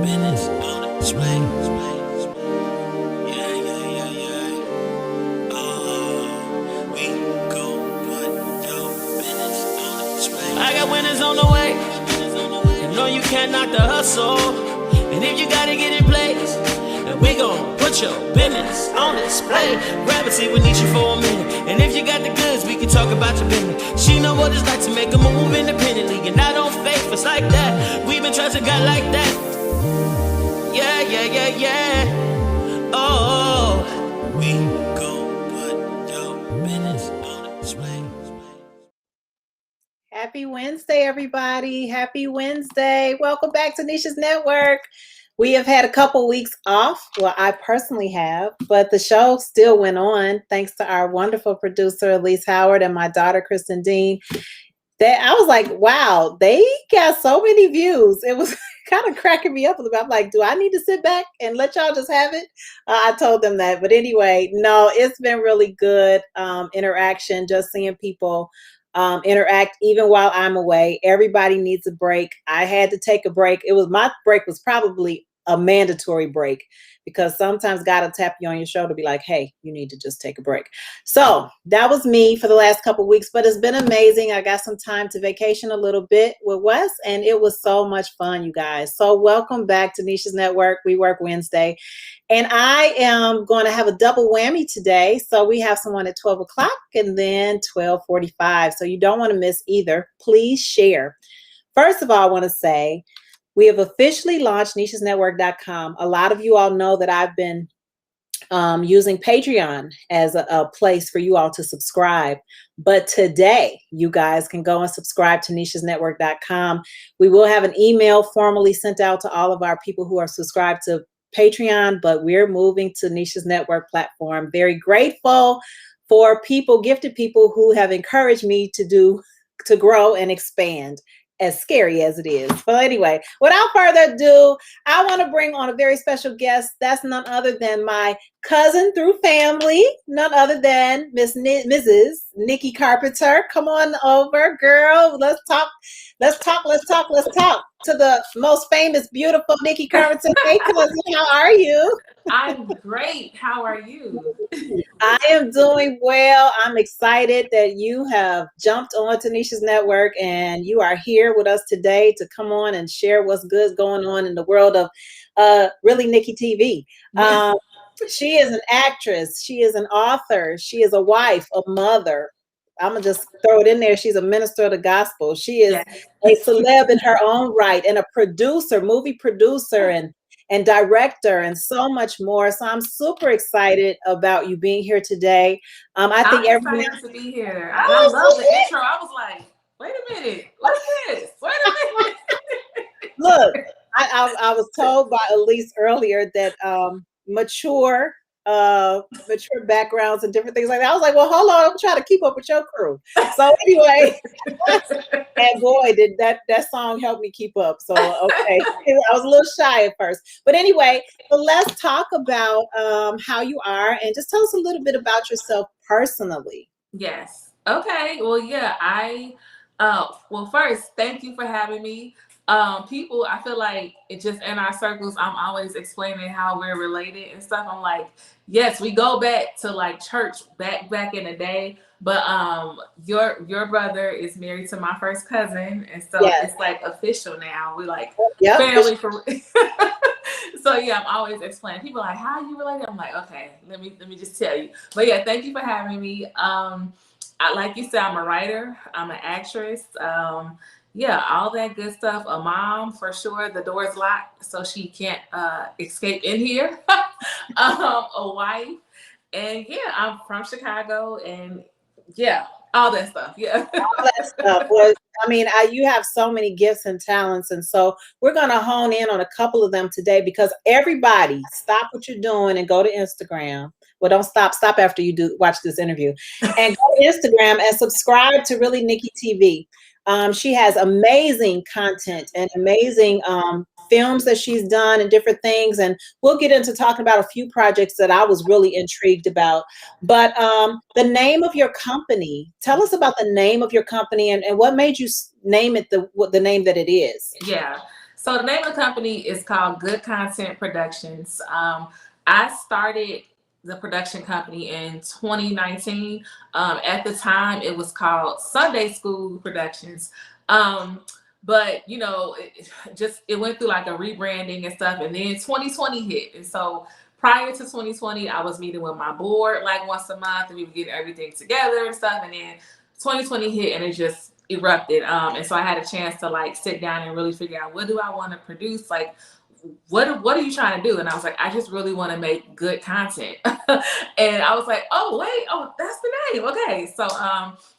business on display. Yeah, yeah, yeah, yeah. We gon' put your business on display. I got winners on the way. You know you can't knock the hustle. And if you gotta get in place, then we gon' put your business on display. Grab a seat with Neesha for a minute. And if you got the goods, we can talk about your business. She know what it's like to make a move independently. And I don't fake, it's like that. We've been trusting God like that. Yeah, yeah, yeah, yeah. Oh, we gon' put your business on display. Happy Wednesday, everybody. Happy Wednesday. Welcome back to Neesha's Network. We have had a couple weeks off. Well, I personally have, but the show still went on thanks to our wonderful producer, Elise Howard, and my daughter, Kristen Dean. I was like, wow, they got so many views. It was kind of cracking me up a little bit. I'm like, do I need to sit back and let y'all just have it? I told them that. But anyway, no, it's been really good interaction, just seeing people interact even while I'm away. Everybody needs a break. I had to take a break. My break was probably a mandatory break because sometimes God will tap you on your shoulder, be like, hey, you need to just take a break. So that was me for the last couple of weeks, but it's been amazing. I got some time to vacation a little bit with Wes, and it was so much fun, you guys. So welcome back to Neesha's Network. We work Wednesday, and I am going to have a double whammy today. So we have someone at 12 o'clock and then 12:45. So you don't want to miss either. Please share. First of all, I want to say, we have officially launched Neesha'sNetwork.com. A lot of you all know that I've been using Patreon as a place for you all to subscribe. But today, you guys can go and subscribe to Neesha'sNetwork.com. We will have an email formally sent out to all of our people who are subscribed to Patreon, but we're moving to Neesha's Network platform. Very grateful for gifted people who have encouraged me to grow and expand, as scary as it is. But anyway, without further ado, I want to bring on a very special guest. That's none other than my cousin through family, none other than Mrs. Nikki Carpenter. Come on over, girl. Let's talk to the most famous, beautiful Nikki Carpenter. Hey, cousin, how are you? I'm great. How are you? I am doing well. I'm excited that you have jumped on to Neesha's Network and you are here with us today to come on and share what's good going on in the world of really Nikki TV. She is an actress. She is an author. She is a wife, a mother. I'm going to just throw it in there. She's a minister of the gospel. She is a celeb in her own right and a producer, movie producer and director and so much more. So I'm super excited about you being here today. I think everyone excited to be here. I love the intro. I was like, wait a minute, what's this? Wait a minute. Look, I was told by Elise earlier that mature backgrounds and different things like that. I was like, well, hold on, I'm trying to keep up with your crew. So anyway, and boy, did that song help me keep up. So okay, I was a little shy at first, but anyway, so let's talk about how you are and just tell us a little bit about yourself personally. Yes. Okay. Well, yeah. Well, first, thank you for having me. People, I feel like it just in our circles, I'm always explaining how we're related and stuff. I'm like, yes, we go back to like church back in the day, but your brother is married to my first cousin, and so it's like official now. We like family for. So yeah, I'm always explaining. People are like, how are you related? I'm like, okay, let me just tell you. But yeah, thank you for having me. Like you said, I'm a writer. I'm an actress. Yeah, all that good stuff. A mom, for sure. The door's locked, so she can't escape in here. A wife. And yeah, I'm from Chicago. And yeah, all that stuff. Yeah. All that stuff. Well, I mean, you have so many gifts and talents. And so we're going to hone in on a couple of them today because everybody stop what you're doing and go to Instagram. Well, don't stop after you watch this interview. And go to Instagram and subscribe to Really Nikki TV. She has amazing content and amazing films that she's done and different things. And we'll get into talking about a few projects that I was really intrigued about. But the name of your company, tell us about the name of your company and what made you name it the name that it is. Yeah. So the name of the company is called Good Content Productions. I started the production company in 2019. At the time, it was called Sunday School Productions. But you know, it went through like a rebranding and stuff, and then 2020 hit, and so prior to 2020, I was meeting with my board like once a month, and we would get everything together and stuff, and then 2020 hit, and it just erupted. And so I had a chance to like sit down and really figure out, what do I want to produce, like what are you trying to do? And I was like, I just really want to make good content. And I was like, oh wait, oh, that's the name. Okay, so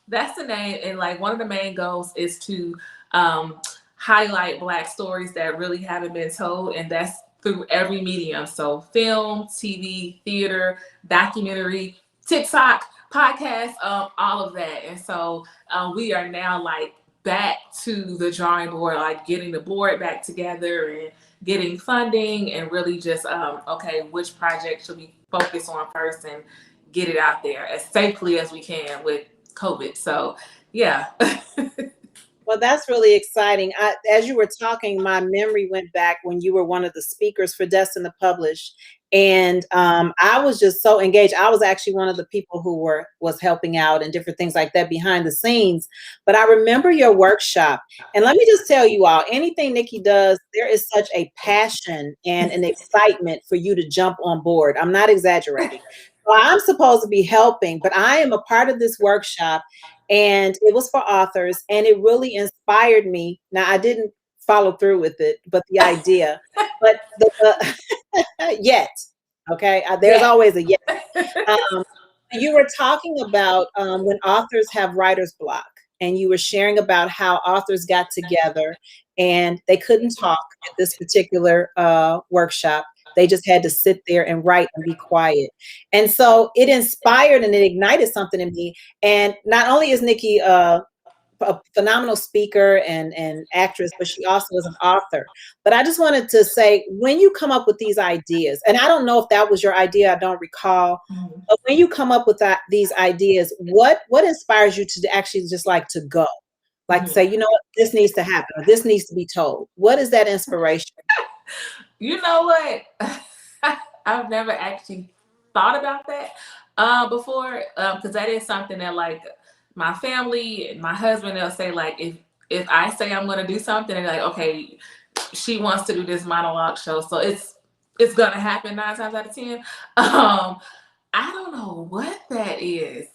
that's the name, and like one of the main goals is to highlight Black stories that really haven't been told, and that's through every medium. So film, TV, theater, documentary, TikTok, podcast, all of that. And so we are now like back to the drawing board, like getting the board back together and getting funding, and really just okay, which project should we focus on first and get it out there as safely as we can with COVID. So yeah. Well, that's really exciting. As you were talking, my memory went back when you were one of the speakers for Destined to Publish, and I was just so engaged. I was actually one of the people who was helping out and different things like that behind the scenes. But I remember your workshop, and let me just tell you all, anything Nikki does, there is such a passion and an excitement for you to jump on board. I'm not exaggerating. So I'm supposed to be helping, but I am a part of this workshop. And it was for authors, and it really inspired me. Now, I didn't follow through with it, but the idea, but yet, okay, there's always a yet. You were talking about when authors have writer's block, and you were sharing about how authors got together and they couldn't talk at this particular workshop. They just had to sit there and write and be quiet. And so it inspired and it ignited something in me. And not only is Nikki a phenomenal speaker and actress, but she also is an author. But I just wanted to say, when you come up with these ideas, and I don't know if that was your idea, I don't recall, but when you come up with these ideas, what inspires you to actually just like to go? Like say, you know what, this needs to happen, or this needs to be told. What is that inspiration? You know what? I've never actually thought about that before, because that is something that like my family and my husband, they'll say like, if I say I'm going to do something, and like, okay, she wants to do this monologue show, so it's going to happen 9 times out of 10. I don't know what that is.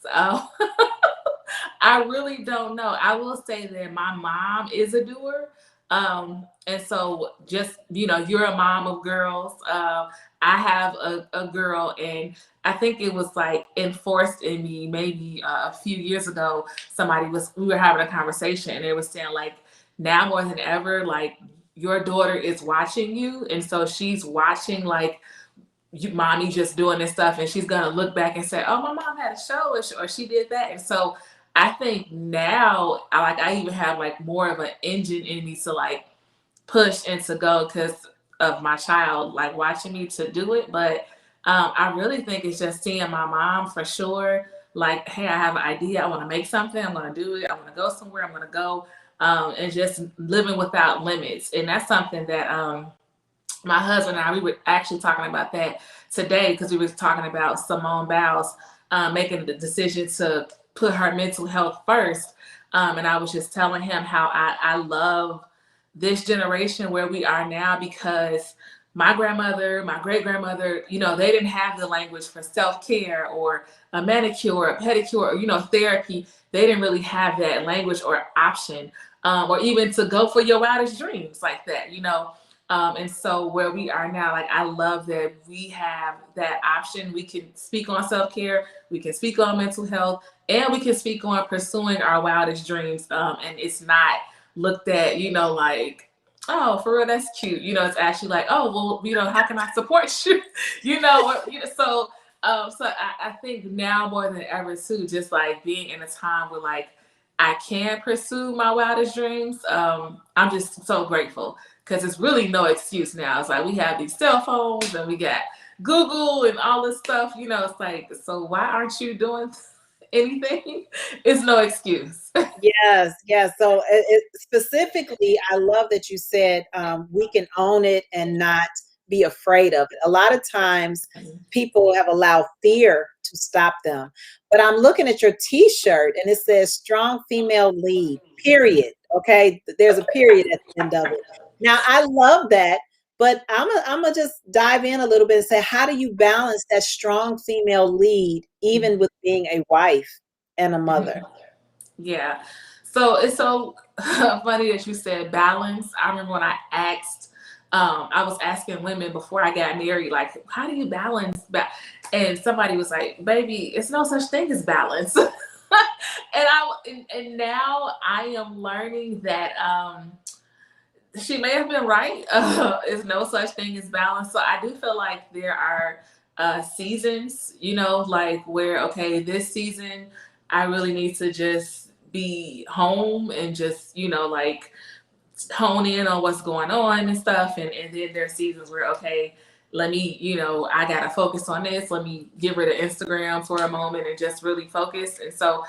I really don't know. I will say that my mom is a doer. And so just, you know, you're a mom of girls. I have a girl, and I think it was like enforced in me maybe a few years ago. We were having a conversation, and they were saying like, now more than ever, like your daughter is watching you. And so she's watching like mommy just doing this stuff, and she's going to look back and say, oh, my mom had a show, or she did that. And so I think now I even have like more of an engine in me to like push and to go because of my child like watching me to do it. But I really think it's just seeing my mom for sure. Like, hey, I have an idea. I want to make something. I'm going to do it. I want to go somewhere. I'm going to go and just living without limits. And that's something that my husband and I, we were actually talking about that today, because we were talking about Simone Biles making the decision to put her mental health first. And I was just telling him how I love this generation where we are now, because my grandmother, my great grandmother, you know, they didn't have the language for self-care or a manicure, a pedicure, or, you know, therapy. They didn't really have that language or option, or even to go for your wildest dreams like that, you know. And so where we are now, like, I love that we have that option. We can speak on self-care, we can speak on mental health, and we can speak on pursuing our wildest dreams. And it's not looked at, you know, like, oh, for real, that's cute. You know, it's actually like, oh, well, you know, how can I support you? You know, or, you know, so I think now more than ever too, just like being in a time where like I can pursue my wildest dreams. I'm just so grateful, because it's really no excuse now. It's like we have these cell phones and we got Google and all this stuff, you know. It's like, so why aren't you doing anything is no excuse. Yes, yes. So specifically, I love that you said we can own it and not be afraid of it. A lot of times people have allowed fear to stop them. But I'm looking at your t-shirt and it says strong female lead, period. Okay. There's a period at the end of it. Now, I love that. But I'm gonna just dive in a little bit and say, how do you balance that strong female lead, even with being a wife and a mother? Yeah. So it's so funny that you said balance. I remember when I was asking women before I got married, like, how do you balance? And somebody was like, baby, it's no such thing as balance. And now I am learning that she may have been right. There's no such thing as balance. So I do feel like there are seasons, like where, okay, this season I really need to just be home and just, like hone in on what's going on and stuff. And then there are seasons where, okay, let me, I got to focus on this. Let me get rid of Instagram for a moment and just really focus. And so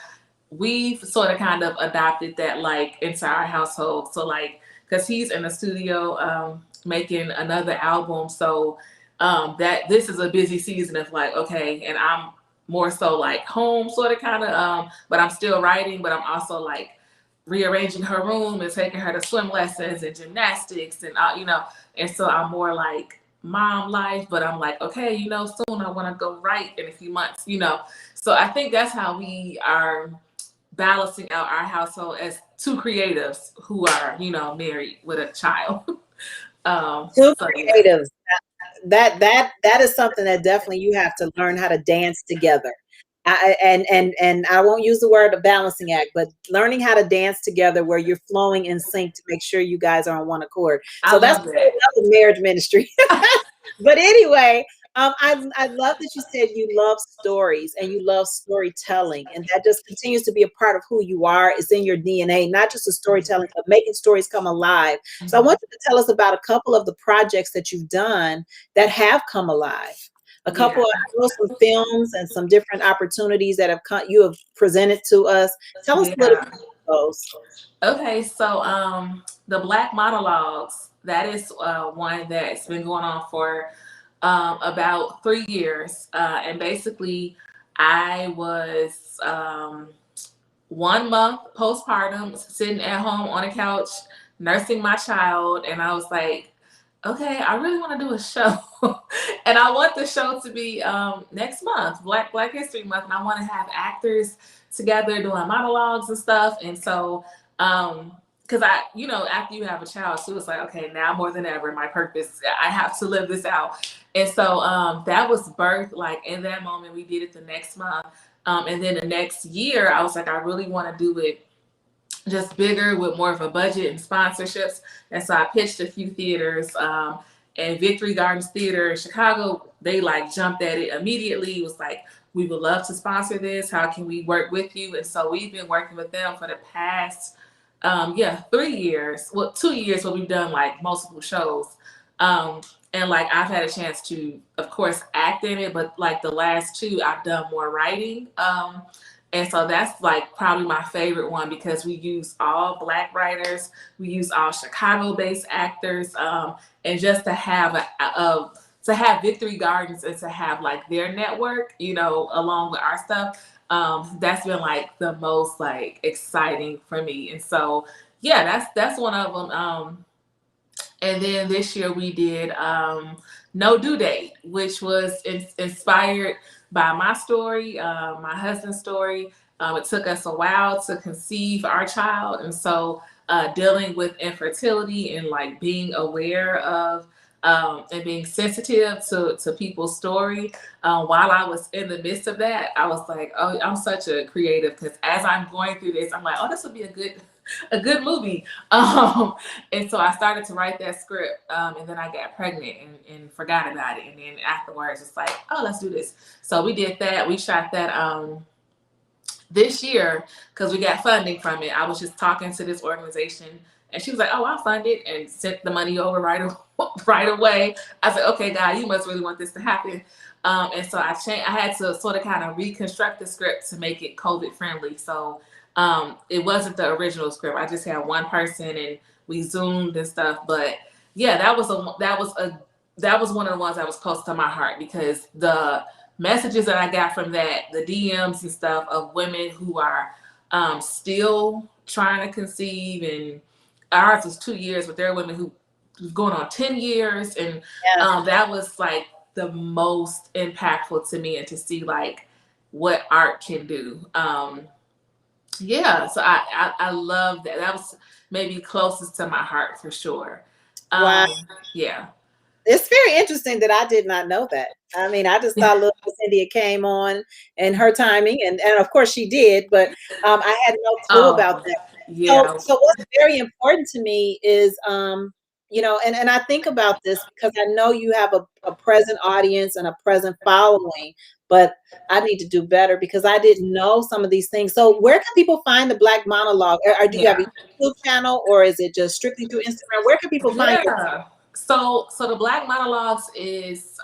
we've sort of kind of adopted that like into our household. So like, because he's in the studio making another album. So that this is a busy season of like, okay, and I'm more so like home sort of kind of, but I'm still writing, but I'm also like rearranging her room and taking her to swim lessons and gymnastics and, and so I'm more like mom life, but I'm like, okay, soon I want to go write in a few months, So I think that's how we are balancing out our household as two creatives who are, married with a child. Two creatives. That is something that definitely you have to learn how to dance together. And I won't use the word a balancing act, but learning how to dance together where you're flowing in sync to make sure you guys are on one accord. So that's another marriage ministry. But anyway, I love that you said you love stories and you love storytelling, and that just continues to be a part of who you are. It's in your DNA, not just a storytelling, but making stories come alive. So I want you to tell us about a couple of the projects that you've done that have come alive. A couple of some films and some different opportunities that you have presented to us. Tell us a little bit about those. Okay, so the Black Monologues, that is one that's been going on for about 3 years. And basically, I was 1 month postpartum, sitting at home on a couch, nursing my child, and I was like, okay, I really want to do a show. And I want the show to be next month, Black History Month, and I want to have actors together doing monologues and stuff. And so, because after you have a child too, it's like, okay, now more than ever, my purpose, I have to live this out. And so that was birthed like in that moment. We did it the next month. And then the next year, I was like, I really want to do it just bigger with more of a budget and sponsorships. And so I pitched a few theaters, and Victory Gardens Theater in Chicago, they like jumped at it immediately. It was like, we would love to sponsor this. How can we work with you? And so we've been working with them for the past 3 years, 2 years, where we've done like multiple shows. And like I've had a chance to, of course, act in it, but like the last 2, I've done more writing. And so that's like probably my favorite one because we use all Black writers, we use all Chicago-based actors, and just to have Victory Gardens and to have like their network, along with our stuff. That's been like the most like exciting for me. And so, yeah, that's one of them. And then this year we did No Due Date, which was inspired by my story, my husband's story. It took us a while to conceive our child. And so dealing with infertility and like being aware of and being sensitive to people's story. While I was in the midst of that, I was like, oh, I'm such a creative, because as I'm going through this, I'm like, oh, this would be a good movie. And so I started to write that script, and then I got pregnant and forgot about it. And then afterwards, it's like, oh, let's do this. So we did that. We shot that this year because we got funding from it. I was just talking to this organization And she was like, oh, I'll fund it, and sent the money over right away. I said, okay, God, you must really want this to happen. And so I had to sort of kind of reconstruct the script to make it COVID friendly. So it wasn't the original script. I just had one person and we Zoomed and stuff. But yeah, that was one of the ones that was close to my heart, because the messages that I got from that, the DMs and stuff of women who are still trying to conceive, and ours was 2 years, but there are women who going on 10 years. And that was like the most impactful to me, and to see like what art can do. So I love that. That was maybe closest to my heart for sure. Wow. Yeah. It's very interesting that I did not know that. I mean, I just thought little Cynthia came on and her timing, and of course she did, but I had no clue about that. Yeah. So what's very important to me is, you know, and I think about this because I know you have a present audience and a present following, but I need to do better because I didn't know some of these things. So where can people find the Black Monologue? Or do you have a YouTube channel, or is it just strictly through Instagram? Where can people find you? So the Black Monologues is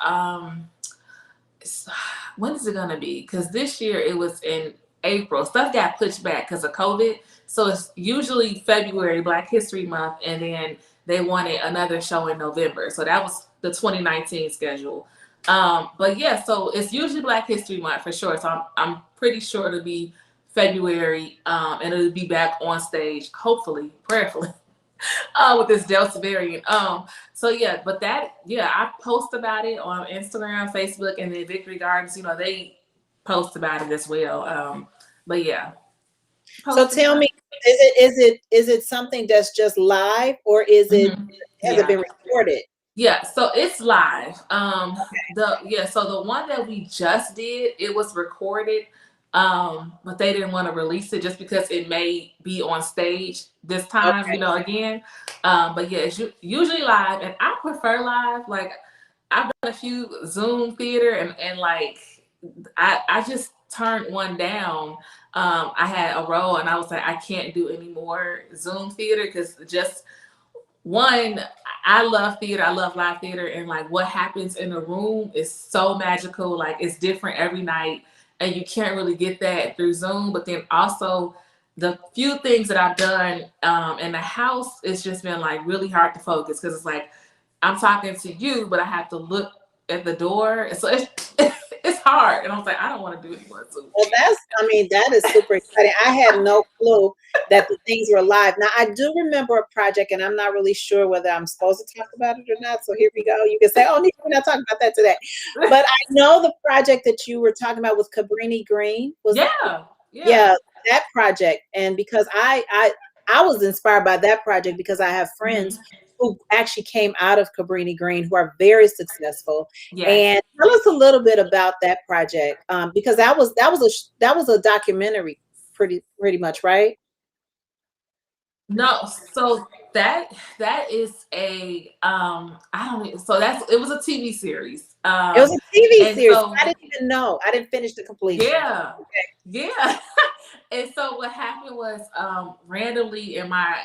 when is it gonna be? Because this year it was in April. Stuff got pushed back because of COVID. So it's usually February, Black History Month, and then they wanted another show in November. So that was the 2019 schedule. But yeah, so it's usually Black History Month for sure. So I'm pretty sure it'll be February, and it'll be back on stage, hopefully, prayerfully, with this Delta variant. So yeah, but I post about it on Instagram, Facebook, and then Victory Gardens, you know, they post about it as well. But yeah. So tell me, is it something that's just live, or is it has it been recorded? Yeah, so it's live. So the one that we just did, it was recorded, but they didn't want to release it just because it may be on stage this time, you know, again. But yeah, it's usually live, and I prefer live. Like, I've done a few Zoom theater, and like I just turned one down. I had a role, and I was like, I can't do any more Zoom theater because just one, I love theater. I love live theater, and like what happens in a room is so magical. Like, it's different every night, and you can't really get that through Zoom. But then also the few things that I've done in the house, it's just been like really hard to focus because it's like I'm talking to you, but I have to look at the door. So it's hard. And I was like, I don't want to do anymore Zoom. Well, that is super exciting. I had no clue that the things were live. Now, I do remember a project, and I'm not really sure whether I'm supposed to talk about it or not. So here we go. You can say, oh, Neesha, we're not talking about that today. But I know the project that you were talking about with Cabrini Green. Yeah, that project. And because I was inspired by that project because I have friends who actually came out of Cabrini Green who are very successful. And tell us a little bit about that project, because that was a documentary, pretty much, right? No, so that is a it was a TV series. It was a TV series. So, I didn't even know. I didn't finish the completion. Yeah. And so what happened was, randomly in my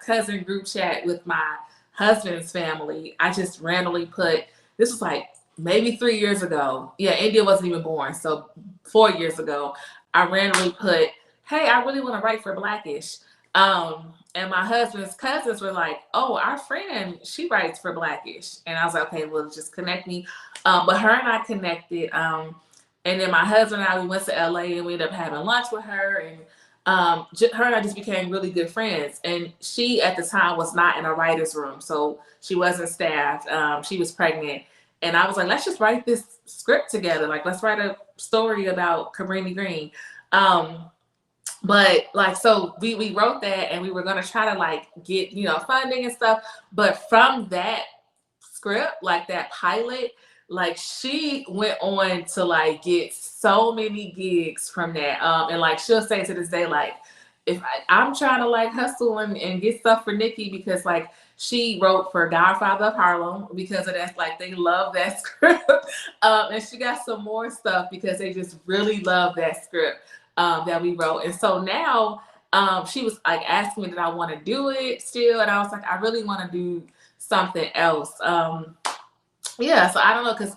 cousin group chat with my husband's family, I just randomly put, this was like maybe 3 years ago. Yeah, India wasn't even born. So 4 years ago, I randomly put, hey, I really want to write for Blackish. And my husband's cousins were like, oh, our friend, she writes for Blackish. And I was like, okay, well, just connect me. But her and I connected. And then my husband and I, we went to LA and we ended up having lunch with her. And her and I just became really good friends. And she, at the time, was not in a writer's room. So she wasn't staffed. She was pregnant. And I was like, let's just write this script together. Like, let's write a story about Cabrini Green. But like, so we wrote that, and we were going to try to like get, you know, funding and stuff. But from that script, like that pilot, like she went on to like get so many gigs from that. And like, she'll say to this day, like, if I'm trying to like hustle and get stuff for Nikki, because like she wrote for Godfather of Harlem because of that, like they love that script. And she got some more stuff because they just really love that script that we wrote. And so now she was like asking me, did I want to do it still? And I was like, I really want to do something else. Yeah, so I don't know, because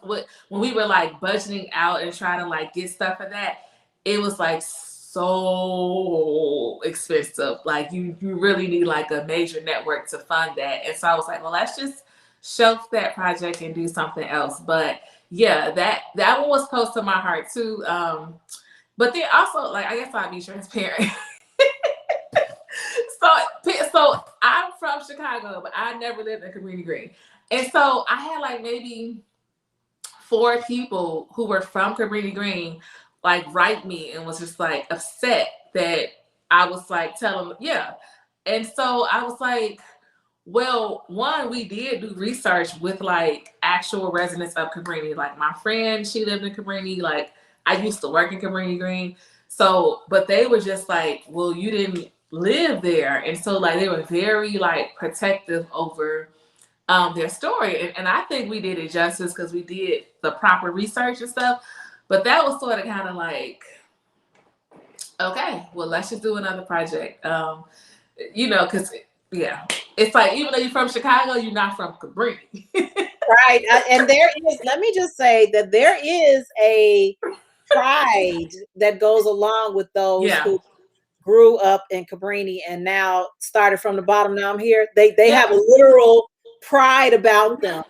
when we were like budgeting out and trying to like get stuff for that, it was like so expensive. Like you really need like a major network to fund that. And so I was like, well, let's just shelf that project and do something else. But yeah, that one was close to my heart too. But then also, like, I guess I'll be transparent. So I'm from Chicago, but I never lived in Cabrini Green. And so I had like maybe 4 people who were from Cabrini Green like write me and was just like upset that I was like telling them, yeah. And so I was like, well, one, we did do research with like actual residents of Cabrini. Like my friend, she lived in Cabrini. Like I used to work in Cabrini Green. So, but they were just like, well, you didn't live there. And so like they were very like protective over their story. And I think we did it justice because we did the proper research and stuff. But that was sort of kind of like, okay, well, let's just do another project. You know, because, yeah, it's like, even though you're from Chicago, you're not from Cabrini. Right. And there is, let me just say that there is a pride that goes along with those who grew up in Cabrini and now started from the bottom. Now I'm here. They have a literal pride about them.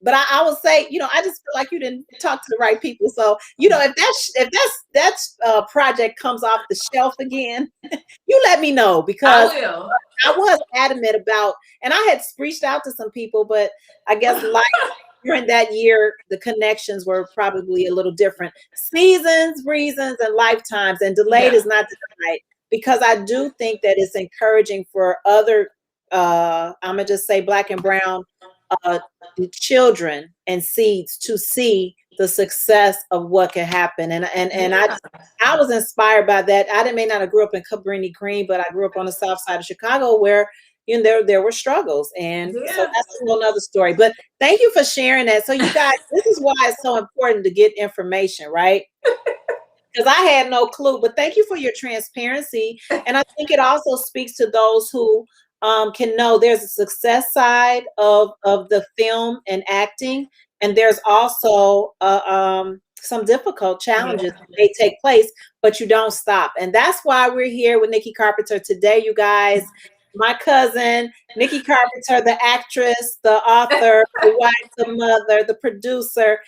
But I will say, you know, I just feel like you didn't talk to the right people. So, you know, if that project comes off the shelf again, you let me know, because I was adamant about, and I had reached out to some people, but I guess life during that year, the connections were probably a little different. Seasons, reasons, and lifetimes, and delayed is not denied, because I do think that it's encouraging for other, I'm gonna just say Black and brown children and seeds to see the success of what can happen. And I was inspired by that. I may not have grew up in Cabrini Green, but I grew up on the south side of Chicago where, you know, there were struggles. And so that's a whole nother story. But thank you for sharing that. So you guys, this is why it's so important to get information, right? Because I had no clue. But thank you for your transparency. And I think it also speaks to those who can know there's a success side of the film and acting, and there's also some difficult challenges that may take place, but you don't stop. And that's why we're here with Nikki Carpenter today, you guys. My cousin, Nikki Carpenter, the actress, the author, the wife, the mother, the producer.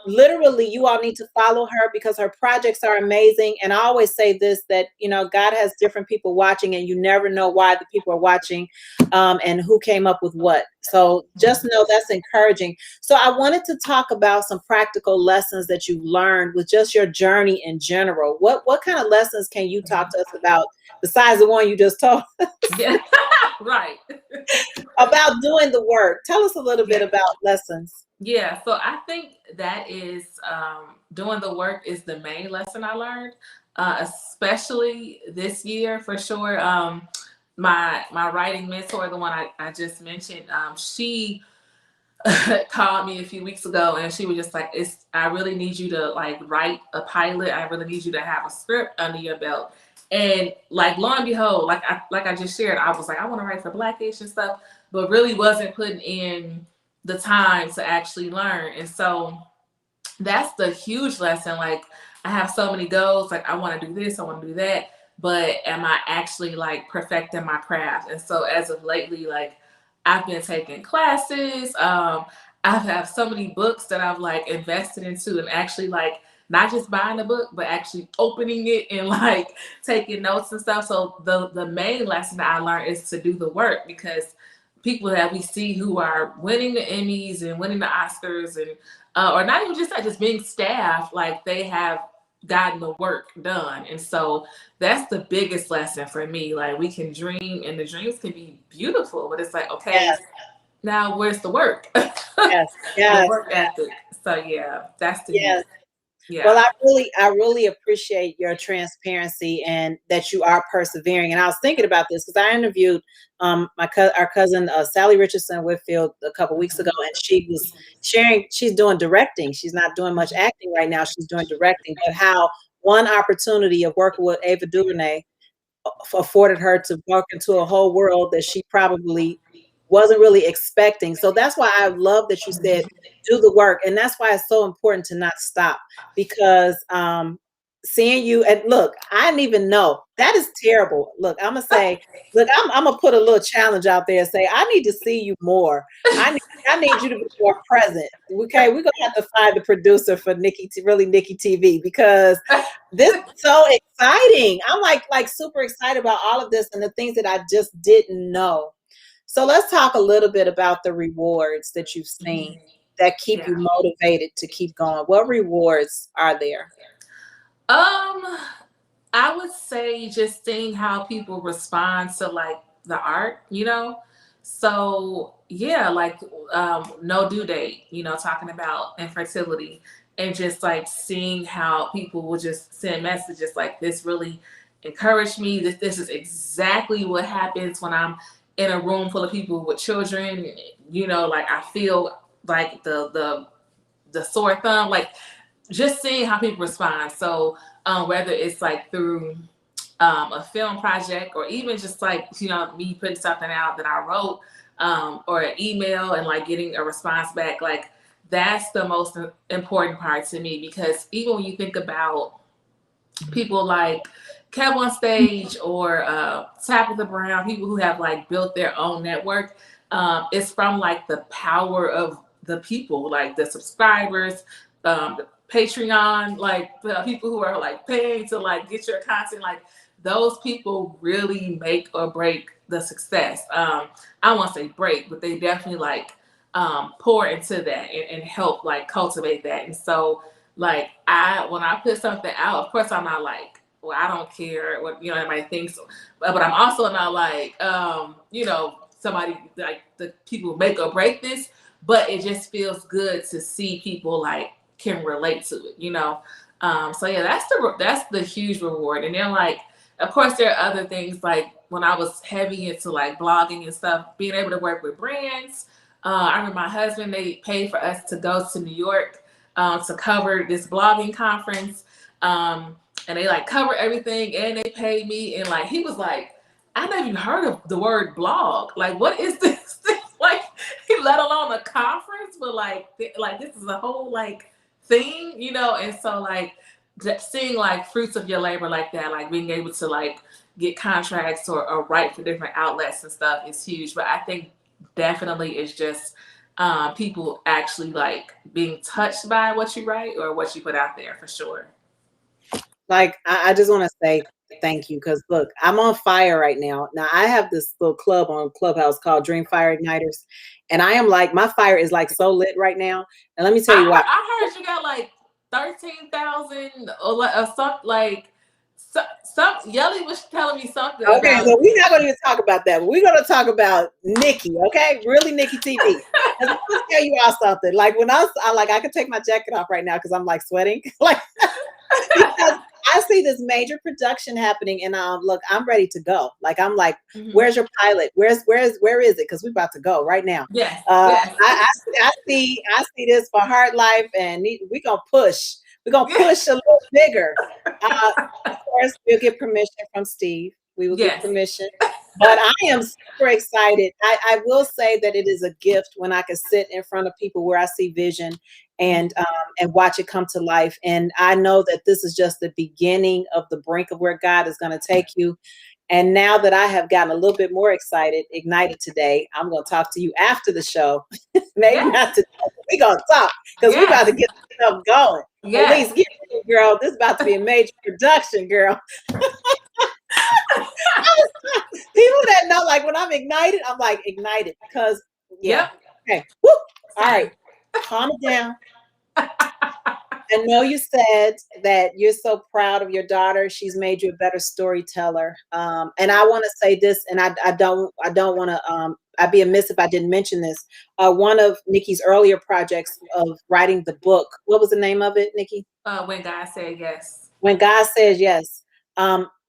Literally, you all need to follow her because her projects are amazing. And I always say this, that, you know, God has different people watching, and you never know why the people are watching and who came up with what. So just know that's encouraging. So I wanted to talk about some practical lessons that you learned with just your journey in general. What kind of lessons can you talk to us about besides the one you just told us? Yeah, right. About doing the work. Tell us a little bit about lessons. Yeah, so I think that is doing the work is the main lesson I learned, especially this year for sure. My writing mentor, the one I just mentioned, she called me a few weeks ago, and she was just like, I really need you to like write a pilot. I really need you to have a script under your belt. And like, lo and behold, like I just shared, I was like, I want to write for Blackish and stuff, but really wasn't putting in the time to actually learn. And so that's the huge lesson. Like, I have so many goals, like I want to do this, I want to do that, but am I actually like perfecting my craft? And so as of lately, like I've been taking classes. I have so many books that I've like invested into, and actually like not just buying a book, but actually opening it and like taking notes and stuff. So the main lesson that I learned is to do the work, because people that we see who are winning the Emmys and winning the Oscars, and or not even just that, just being staff, like they have gotten the work done. And so that's the biggest lesson for me. Like, we can dream, and the dreams can be beautiful, but it's like, okay, now where's the work? The work ethic. So yeah, that's the yeah. Well, I really appreciate your transparency and that you are persevering. And I was thinking about this because I interviewed our cousin Sally Richardson Whitfield a couple weeks ago, and she was sharing. She's doing directing. She's not doing much acting right now. She's doing directing. But how one opportunity of working with Ava DuVernay afforded her to walk into a whole world that she probably wasn't really expecting. So that's why I love that you said do the work. And that's why it's so important to not stop, because seeing you, and look, I didn't even know. That is terrible. Look, I'm gonna say, look, I'm gonna put a little challenge out there and say, I need to see you more. I need you to be more present. Okay, we're gonna have to find the producer for Nikki TV, because this is so exciting. I'm like super excited about all of this and the things that I just didn't know. So let's talk a little bit about the rewards that you've seen that keep you motivated to keep going. What rewards are there? I would say just seeing how people respond to like the art, So yeah, like no due date, talking about infertility, and just like seeing how people will just send messages like, this really encouraged me. This is exactly what happens when I'm in a room full of people with children. Like I feel like the sore thumb, like just seeing how people respond. So whether it's like through a film project, or even just like, me putting something out that I wrote, or an email and like getting a response back, like that's the most important part to me. Because even when you think about people like Kev on Stage, or Tabitha Brown, people who have like built their own network, it's from like the power of the people, like the subscribers, the Patreon, like the people who are like paying to like get your content, like those people really make or break the success. I won't say break, but they definitely like pour into that and help like cultivate that. And so like when I put something out, of course I'm not like, well, I don't care what anybody thinks, but I'm also not like somebody like the people make or break this, but it just feels good to see people like can relate to it, so yeah, that's the huge reward. And then like, of course, there are other things, like when I was heavy into like blogging and stuff, being able to work with brands. I remember my husband, they paid for us to go to New York to cover this blogging conference. And they like cover everything, and they paid me. And like, he was like, I never even heard of the word blog. Like, what is this thing? Like, let alone a conference, but like this is a whole like thing, And so like seeing like fruits of your labor like that, like being able to like get contracts or write for different outlets and stuff is huge. But I think definitely it's just people actually like being touched by what you write or what you put out there, for sure. Like, I just want to say thank you, because look, I'm on fire right now. Now I have this little club on Clubhouse called Dream Fire Igniters, and I am like, my fire is like so lit right now. And let me tell you why. I heard you got like 13,000 or something, like some Yelly was telling me something. Okay, about... so we're not going to even talk about that, but we're going to talk about Nikki. Okay, really, Nikki TV. And let me tell you all something. Like when I could take my jacket off right now because I'm like sweating, like because I see this major production happening, and look, I'm ready to go. Like I'm like, where's your pilot? Where is it? Because we're about to go right now. Yes. I see this for Hard Life, and we're gonna push. We're gonna push a little bigger. Of course, we'll get permission from Steve. We will get permission. But I am super excited. I will say that it is a gift when I can sit in front of people where I see vision and watch it come to life. And I know that this is just the beginning of the brink of where God is going to take you. And now that I have gotten a little bit more ignited today, I'm going to talk to you after the show. Maybe not today. We're going to talk because we're about to get stuff going. At least get it, girl. This is about to be a major production, girl. People that know, like when I'm ignited, I'm like ignited because okay. Woo! All right, calm it down. I know you said that you're so proud of your daughter. She's made you a better storyteller. And I want to say this, and I don't want to. I'd be amiss if I didn't mention this. One of Nikki's earlier projects of writing the book. What was the name of it, Nikki? When God Said Yes. When God Says Yes.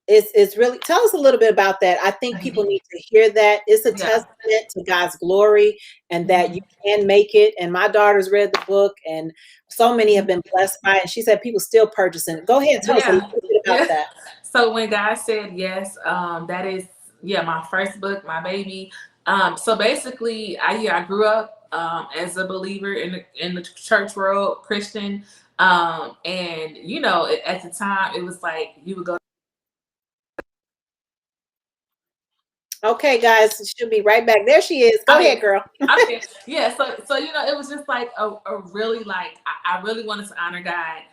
It's really, tell us a little bit about that. I think people need to hear that. It's a testament to God's glory and that you can make it. And my daughter's read the book, and so many have been blessed by it. And she said people still purchasing it. Go ahead and tell us a little bit about that. So when God said yes, that is my first book, my baby. So basically, I grew up as a believer in the church world, Christian, and at the time it was like you would go. Okay, guys, she'll be right back. There she is. Go ahead, girl. Okay, yeah. So it was just like a really like I really wanted to honor God,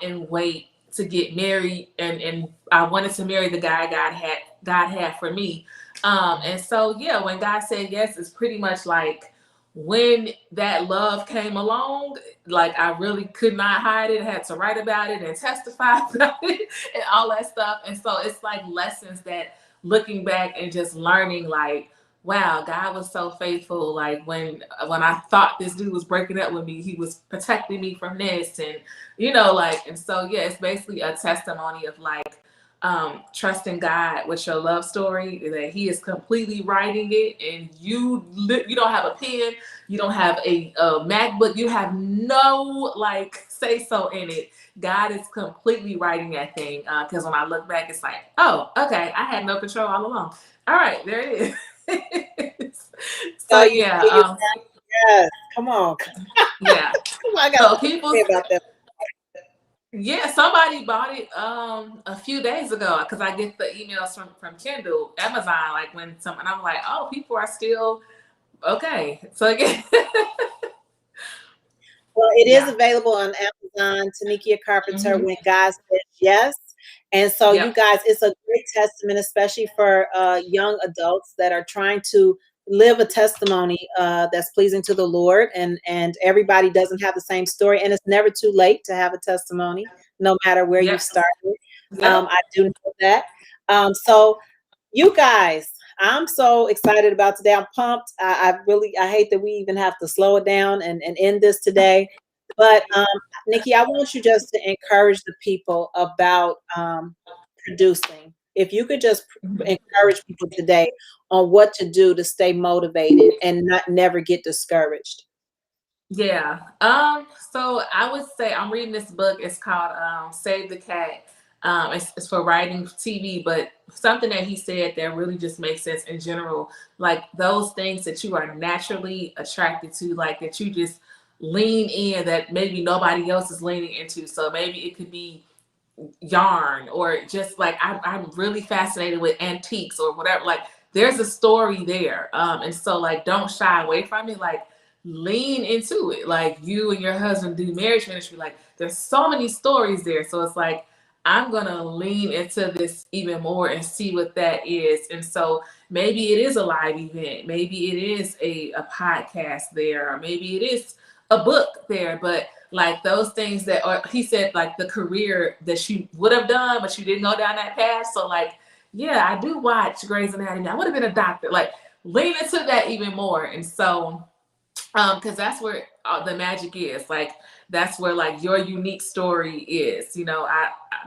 and wait to get married, and I wanted to marry the guy God had for me, and so yeah, when God said yes, it's pretty much like when that love came along, like I really could not hide it. I had to write about it and testify about it and all that stuff, and so it's like lessons that looking back and just learning like wow, God was so faithful. Like when I thought this dude was breaking up with me, he was protecting me from this, and and so yeah, it's basically a testimony of like trusting God with your love story, that He is completely writing it, and you don't have a pen, you don't have a MacBook, you have no like say so in it. God is completely writing that thing, because when I look back, it's like, oh, okay, I had no control all along. All right, there it is. So yeah, yes, come on. yeah. I got So to say about that. yeah, somebody bought it a few days ago because I get the emails from Kindle, Amazon, like when and I'm like, oh, people are still okay. So again, Well, it is yeah, available on Amazon to Nikki Carpenter mm-hmm. when God says yes. And so you Yep, guys, it's a great testament, especially for young adults that are trying to live a testimony that's pleasing to the Lord. And everybody doesn't have the same story. And it's never too late to have a testimony, no matter where you've yep, started. yep. I do know that. So you guys, I'm so excited about today. I'm pumped. I hate that we even have to slow it down and end this today. But Nikki, I want you just to encourage the people about producing. If you could just Mhm. encourage people today on what to do to stay motivated and not never get discouraged. Yeah. So I would say I'm reading this book. It's called Save the Cat. It's for writing TV, but something that he said that really just makes sense in general, like those things that you are naturally attracted to, like that you just lean in that maybe nobody else is leaning into. So maybe it could be yarn or just like I'm really fascinated with antiques or whatever. Like there's a story there. And so like don't shy away from it. Like lean into it. Like you and your husband do marriage ministry. Like there's so many stories there. So it's like I'm gonna lean into this even more and see what that is. And so maybe it is a live event, maybe it is a podcast there, or maybe it is a book there, but like those things that or he said like the career that you would have done but you didn't go down that path. So like yeah, I do watch Grey's Anatomy, I would have been a doctor. Like lean into that even more. And so because that's where the magic is. Like that's where like your unique story is.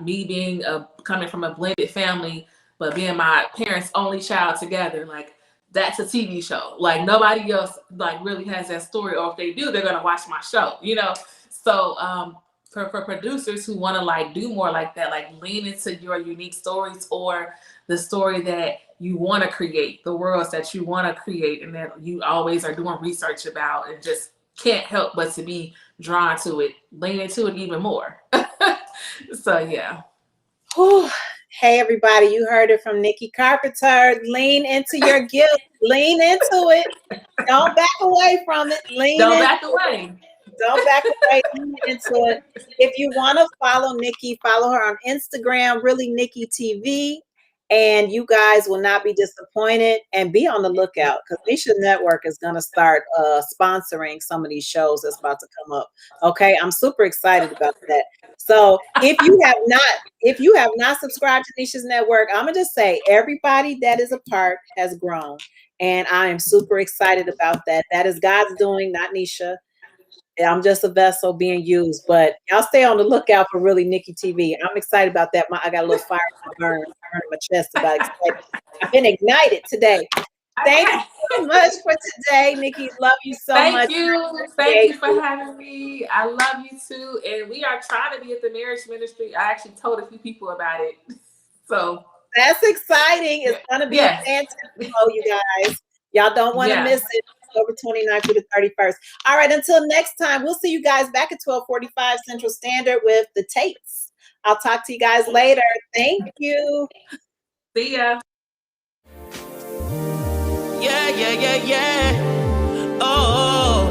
Me being coming from a blended family but being my parents only child together, like that's a TV show. Like nobody else like really has that story, or if they do, they're gonna watch my show. So for producers who want to like do more like that, like lean into your unique stories or the story that you want to create, the worlds that you want to create, and that you always are doing research about and just can't help but to be drawn to it, lean into it even more. So yeah. Whew. Hey, everybody, you heard it from Nikki Carpenter. Lean into your gift. Lean into it. Don't back away from it. Lean Don't in. back away. Don't back away. Lean into it. If you want to follow Nikki, follow her on Instagram, Really Nikki TV. And you guys will not be disappointed. And be on the lookout because Neesha Network is going to start sponsoring some of these shows that's about to come up. Okay, I'm super excited about that. So if you have not subscribed to Neesha's Network, I'm gonna just say everybody that is a part has grown, and I am super excited about that. That is God's doing, not Neesha. I'm just a vessel being used, but y'all stay on the lookout for Really Nikki TV. I'm excited about that. I got a little fire burning my chest about excitement. I've been ignited today. Thank you so much for today, Nikki. Love you so much. Thank you for having me. I love you too. And we are trying to be at the marriage ministry. I actually told a few people about it. So that's exciting. It's gonna be yes. fantastic, you guys. Y'all don't want to Yeah. miss it. October 29th through the 31st. All right, until next time, we'll see you guys back at 12:45 Central Standard with the Tates. I'll talk to you guys later. Thank you. See ya. Yeah, yeah, yeah, yeah. Oh,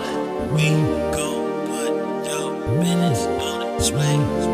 we gon' put your business on display.